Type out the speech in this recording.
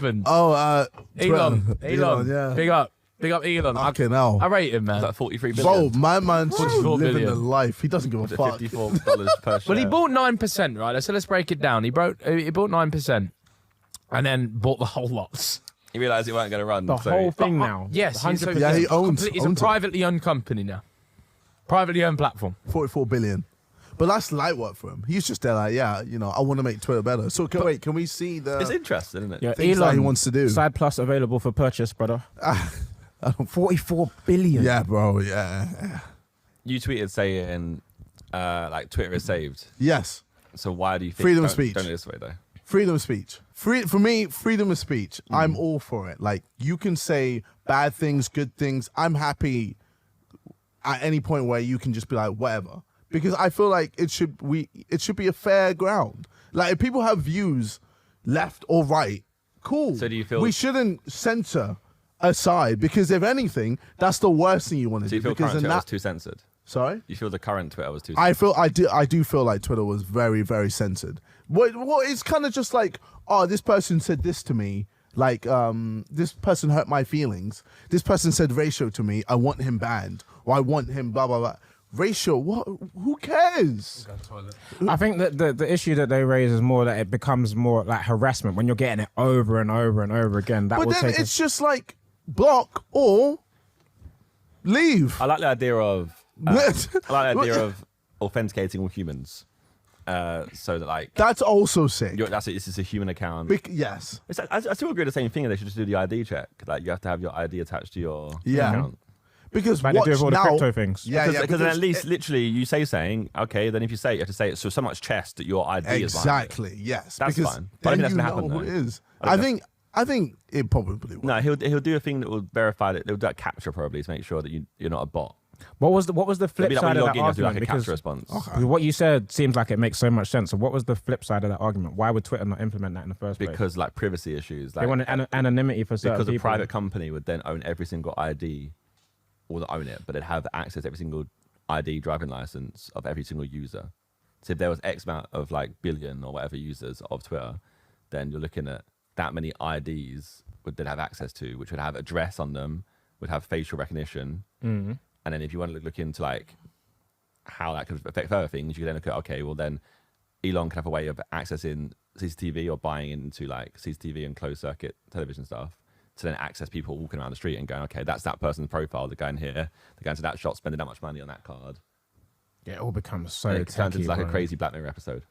happened? Oh, Elon, yeah. big up Elon. Fucking hell. I rate him, man. Is that 43 billion? Bro, my man's just 44 living the billion. life. He doesn't give a fuck. $54 per share. Well, he bought 9%, right? So let's break it down. He bought 9%, and then bought the whole lots. He realised he weren't going to run. The whole thing now. Yes, 100%. Yeah, he owns It's a it. privately owned company now. Privately owned platform. 44 billion. But that's light work for him. He's just there like, yeah, you know, I want to make Twitter better. So can we see the It's interesting, isn't it? Yeah, things that he wants to do? Side Plus available for purchase, brother. 44 billion. Yeah, bro, yeah. You tweeted saying, like, Twitter is saved. Yes. So why do you think... Freedom of speech. Don't do it this way, though. Freedom of speech. For me, freedom of speech. I'm all for it. Like, you can say bad things, good things. I'm happy at any point where you can just be like, whatever. Because I feel like it should be a fair ground. Like, if people have views left or right, cool. So do you feel... We shouldn't censor a side, because if anything, that's the worst thing you want to Do do. you feel Because current then Twitter was too censored? Sorry? You feel the current Twitter was too censored? I do feel like Twitter was very, very censored. What it's kind of just like, oh, this person said this to me, like this person hurt my feelings. This person said ratio to me. I want him banned, or I want him blah blah blah. Ratio, what? Who cares? I think that the issue that they raise is more that it becomes more like harassment when you're getting it over and over and over again. That But will then take it's just like block or leave. I like the idea of... I like the idea of authenticating all humans. So that, like... That's also sick. This is a human account. Yes. It's, I still agree with the same thing. They should just do the ID check. Like, you have to have your ID attached to your Yeah. account. Because like they watch do with all the now, crypto things. Yeah, Because then because at least literally you say saying, okay, then if you say it, you have to say it so much chest that your ID is behind it. exactly, yes. That's because fine. But I then think that's you gonna know happen, who it though. is. I think it probably will. No, he'll do a thing that will verify that. He'll do a capture probably to make sure that you're not a bot. What was the It'll flip be like side when you of log that in, you have to do argument? like a capture response. Because what you said seems like it makes so much sense. So what was the flip side of that argument? Why would Twitter not implement that in the first place? Because like privacy issues. Like, They wanted anonymity for certain because a people. private company would then own every single ID, or not own it, but they'd have access to every single ID driving license of every single user. So if there was X amount of like billion or whatever users of Twitter, then you're looking at that many IDs would then have access to, which would have address on them, would have facial recognition. Mm-hmm. And then if you want to look into like how that could affect further things, you can then look at, okay, well then Elon can have a way of accessing CCTV or buying into like CCTV and closed circuit television stuff to then access people walking around the street and going, okay, that's that person's profile. They're going here, they're going to that shop, spending that much money on that card. Yeah, it all becomes so And it turns techy, into like a bro. crazy Black Mirror episode.